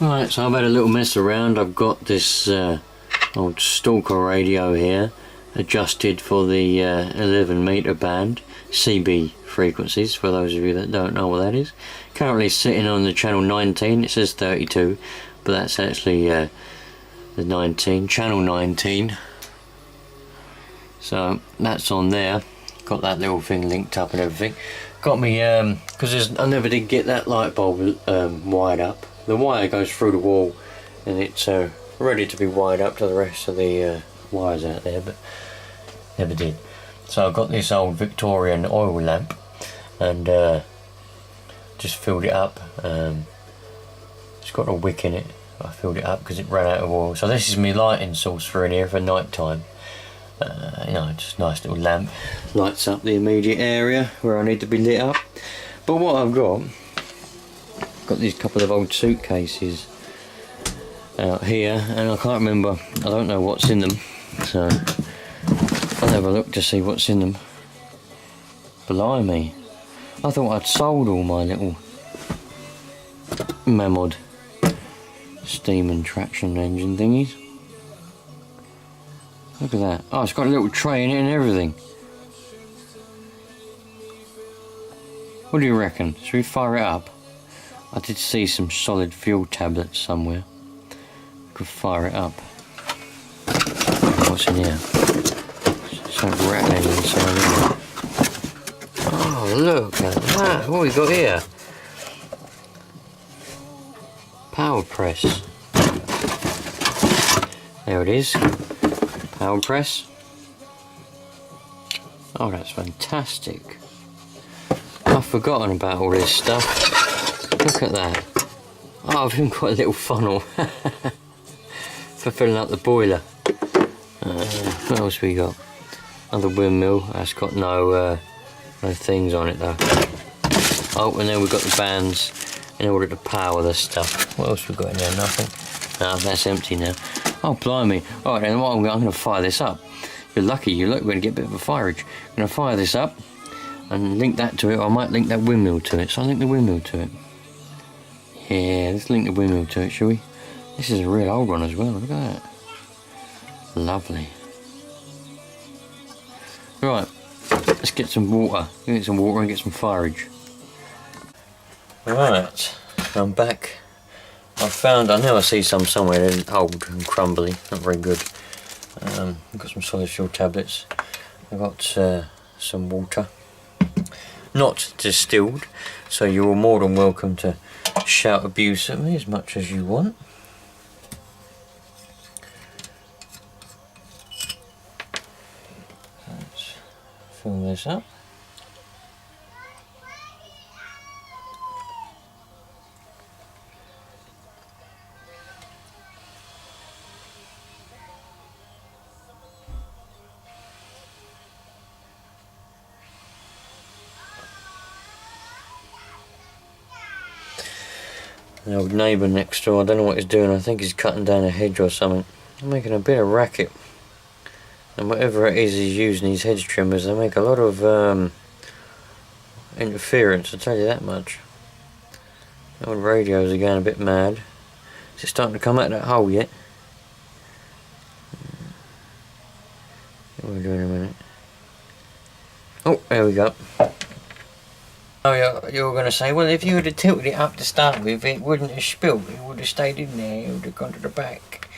Right, so I've had a little mess around. I've got this old Stalker radio here, adjusted for the 11 meter band, CB frequencies, for those of you that don't know what that is. Currently sitting on the channel 19, it says 32, but that's actually the 19, channel 19. So that's on there. Got that little thing linked up and everything. Got me, because I never did get that light bulb wired up. The wire goes through the wall and it's ready to be wired up to the rest of the wires out there, but never did. So I've got this old Victorian oil lamp and just filled it up. It's got a wick in it. I filled it up because it ran out of oil. So this is my lighting source for in here for night time. You know, just a nice little lamp. Lights up the immediate area where I need to be lit up. But what I've got these couple of old suitcases out here, and I can't remember, I don't know what's in them, so I'll have a look to see what's in them. Blimey, I thought I'd sold all my little Mamod steam and traction engine thingies. Look at that. Oh, it's got a little tray in it and everything. What do you reckon? Should we fire it up? I did see some solid fuel tablets somewhere. Could fire it up. What's in here? Something rattling inside, isn't it? Oh, look at that. What have we got here? Power press. There it is. Power press. Oh, that's fantastic. I've forgotten about all this stuff. Look at that. Oh, I've even got a little funnel for filling up the boiler. What else we got? Another windmill. That's got no things on it though. Oh, and then we've got the bands in order to power the stuff. What else we got in there? Nothing. No, that's empty now. Oh, blimey. Alright then, I'm going to fire this up. You're lucky, we're going to get a bit of a fireage. I'm going to fire this up and link that to it, or I might link that windmill to it. So I'll link the windmill to it. Yeah, let's link the windmill to it, shall we? This is a real old one as well, look at that. Lovely. Right, let's get some water. Get some water and get some fireage. Right, I'm back. I know I see some somewhere, they're old and crumbly, not very good. I've got some solid fuel tablets. I've got some water. Not distilled, so you're more than welcome to shout abuse at me as much as you want. Let's fill this up. The old neighbour next door, I don't know what he's doing, I think he's cutting down a hedge or something. They're making a bit of racket. And whatever it is he's using, these hedge trimmers, they make a lot of interference, I'll tell you that much. The old radios are going a bit mad. Is it starting to come out of that hole yet? What are we doing in a minute? Oh, there we go. Oh, you're going to say, well, if you would have tilted it up to start with, it wouldn't have spilled. It would have stayed in there. It would have gone to the back.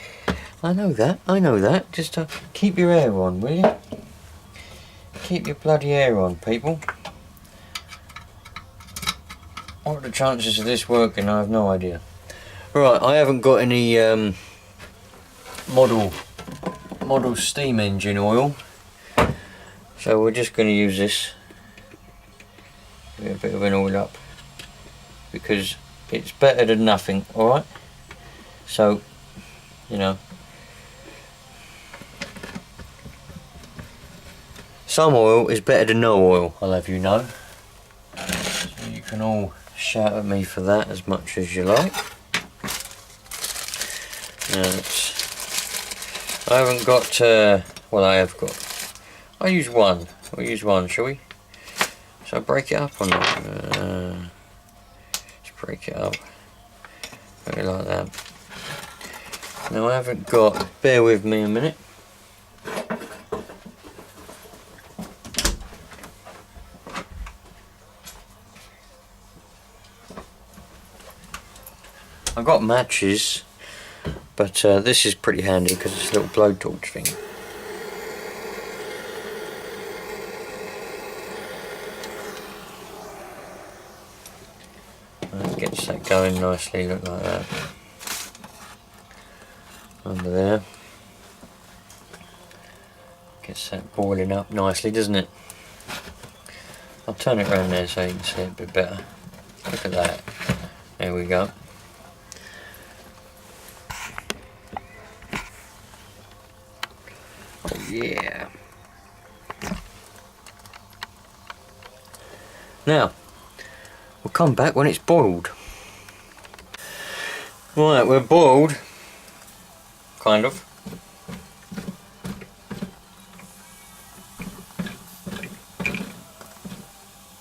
I know that. Just keep your air on, will you? Keep your bloody air on, people. What are the chances of this working? I have no idea. Right, I haven't got any model steam engine oil, so we're just going to use this. A bit of an oil up because it's better than nothing, alright? So, you know, some oil is better than no oil, I'll have you know. So you can all shout at me for that as much as you like. I haven't got, well, I have got, I'll use one. We'll use one, shall we? So break it up or not? Let's break it up. Put it like that. Now I haven't got, bear with me a minute. I've got matches, but this is pretty handy because it's a little blowtorch thing. That gets that going nicely, look like that. Under there. Gets that boiling up nicely, doesn't it? I'll turn it around there so you can see it a bit better. Look at that. There we go. Oh yeah. Now, we'll come back when it's boiled. Right, we're boiled. Kind of.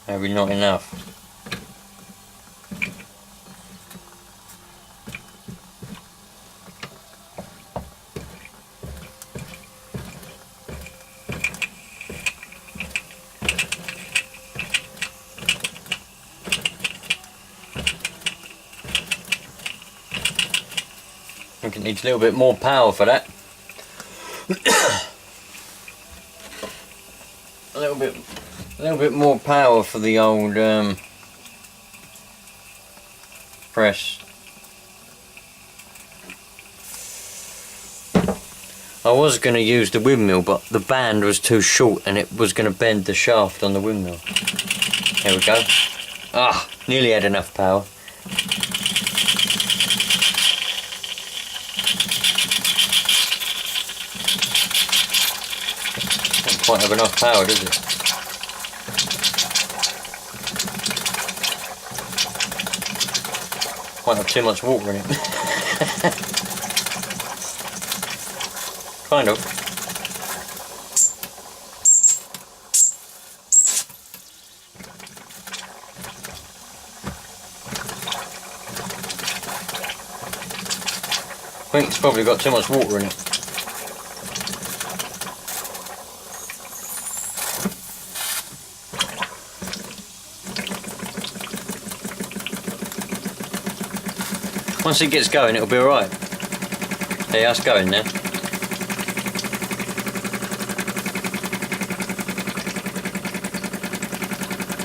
Maybe not enough. I think it needs a little bit more power for that. a little bit more power for the old press. I was going to use the windmill, but the band was too short and it was going to bend the shaft on the windmill. There we go. Ah, nearly had enough power. Don't quite have enough power, does it? Might have too much water in it. Kind of. I think it's probably got too much water in it. Once it gets going, it'll be alright. Yeah, it's going now.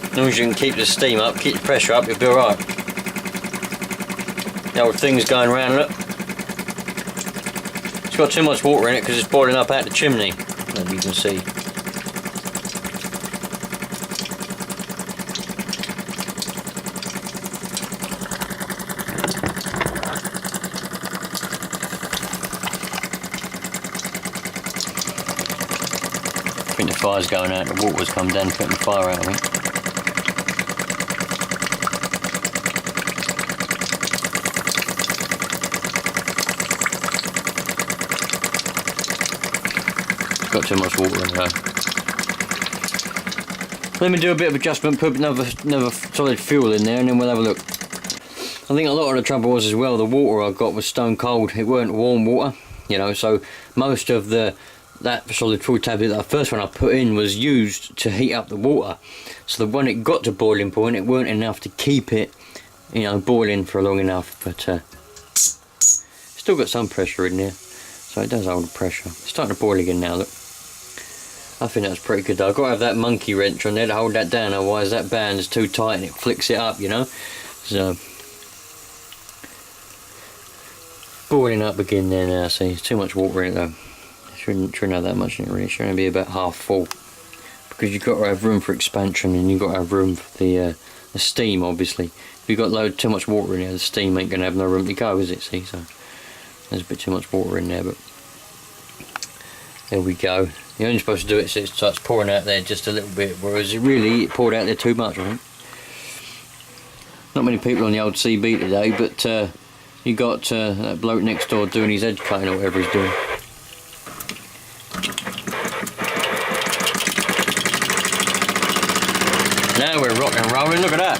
As long as you can keep the steam up, keep the pressure up, you'll be alright. The old thing's going round, look. It's got too much water in it because it's boiling up out the chimney. Maybe you can see. I think the fire's going out, the water's come down putting the fire out, I think. It's got too much water in there. Let me do a bit of adjustment, put another solid fuel in there and then we'll have a look. I think a lot of the trouble was as well, the water I got was stone cold. It weren't warm water, you know, so most of that solid fuel tablet, that first one I put in, was used to heat up the water. So that when it got to boiling point, it weren't enough to keep it, you know, boiling for long enough. But still got some pressure in there, so it does hold the pressure. It's starting to boil again now. Look, I think that's pretty good though. I've got to have that monkey wrench on there to hold that down, otherwise that band is too tight and it flicks it up, you know. So boiling up again there now. See, there's too much water in it though. Shouldn't have that much in it really. It should only be about half full, because you've got to have room for expansion and you've got to have room for the steam. Obviously, if you've got too much water in there, the steam ain't going to have no room to go, is it? See, so there's a bit too much water in there, but there we go. You're only supposed to do it so it starts pouring out there just a little bit, whereas it poured out there too much, I think. Not many people on the old CB today, but you got that bloke next door doing his edge cutting or whatever he's doing. Now we're rocking and rolling, look at that.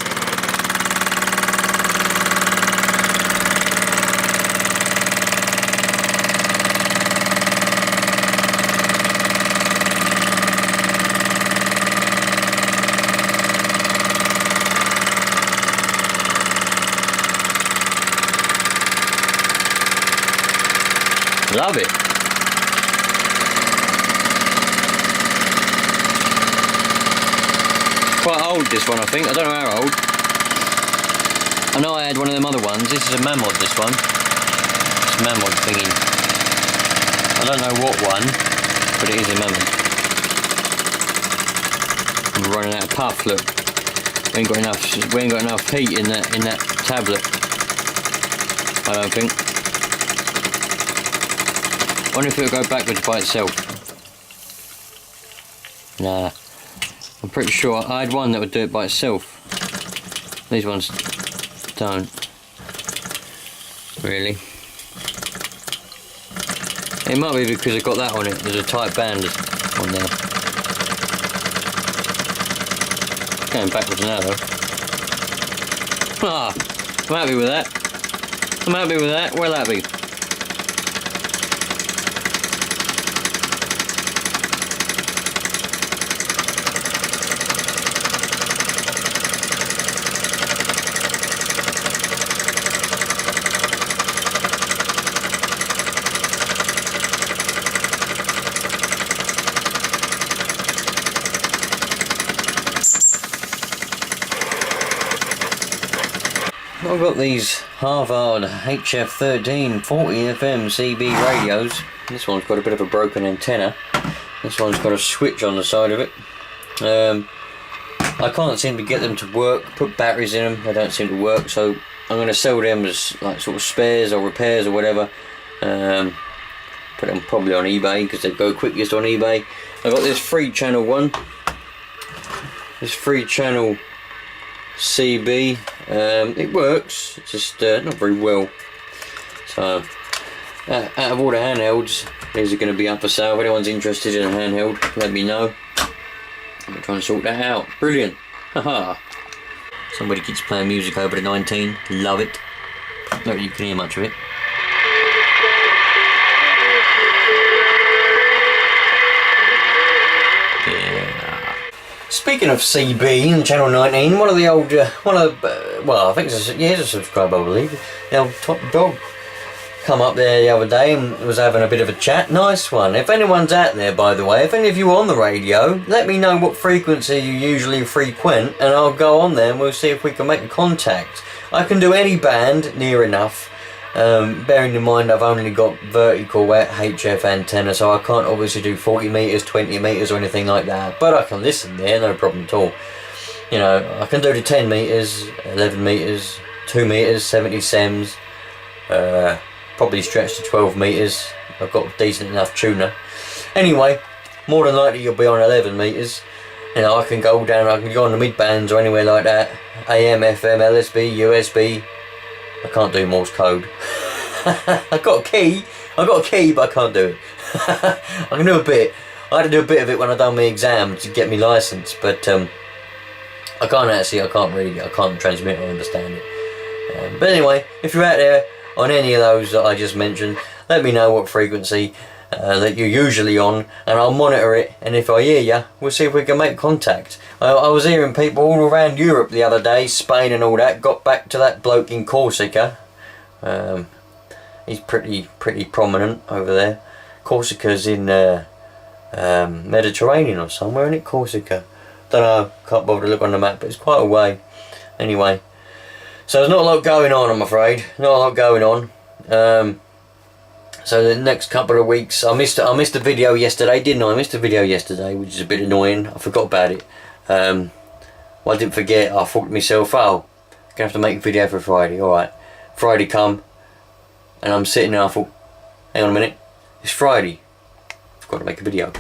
Love it. Quite old, this one, I think. I don't know how old. I know I had one of them other ones. This is a Mamod, this one. It's a Mamod thingy. I don't know what one, but it is a Mamod. I'm running out of puff, look. We ain't got enough heat in that tablet. I don't think. Wonder if it'll go backwards by itself. Nah. I'm pretty sure I had one that would do it by itself. These ones don't. Really. It might be because I've got that on it. There's a tight band on there. Going backwards now though. Ah, I'm happy with that. I'm happy with that. Well happy. I've got these Harvard HF13 40 FM CB radios. This one's got a bit of a broken antenna. This one's got a switch on the side of it. I can't seem to get them to work, put batteries in them, they don't seem to work, so I'm going to sell them as like sort of spares or repairs or whatever. Put them probably on eBay because they go quickest on eBay. I've got this 3-channel one. This 3-channel CB. It works, it's just not very well. So out of all the handhelds, these are going to be up for sale. If anyone's interested in a handheld, let me know. I'm going to try and sort that out. Brilliant. Haha. Somebody keeps playing music over the 19. Love it. Not that you can hear much of it. Speaking of CB and Channel 19, one of the old, well, I think it's a subscriber, I believe. The old Top Dog come up there the other day and was having a bit of a chat. Nice one. If anyone's out there, by the way, if any of you are on the radio, let me know what frequency you usually frequent, and I'll go on there and we'll see if we can make a contact. I can do any band near enough. Bearing in mind I've only got vertical HF antenna, so I can't obviously do 40 metres, 20 metres or anything like that, but I can listen there, no problem at all. You know, I can do the 10 metres, 11 metres, 2 metres, 70 sems, probably stretch to 12 metres. I've got a decent enough tuner. Anyway, more than likely you'll be on 11 metres. You know, I can go down, I can go on the mid bands or anywhere like that. AM, FM, LSB, USB. I can't do Morse code. I've got a key, but I can't do it. I can do a bit. I had to do a bit of it when I done my exam to get me licence, but I can't transmit or understand it. But anyway, if you're out there on any of those that I just mentioned, let me know what frequency that you're usually on, and I'll monitor it, and if I hear you, we'll see if we can make contact. I was hearing people all around Europe the other day, Spain and all that. Got back to that bloke in Corsica. He's pretty prominent over there. Corsica's in Mediterranean or somewhere, isn't it? Corsica. Don't know, can't bother to look on the map, but it's quite a way. Anyway, so there's not a lot going on, I'm afraid. Not a lot going on. So the next couple of weeks, I missed a video yesterday, didn't I? I missed a video yesterday, which is a bit annoying. I forgot about it. Well, I didn't forget. I thought to myself, oh, gonna have to make a video for Friday. All right, Friday come, and I'm sitting there. I thought, hang on a minute, it's Friday. I've got to make a video.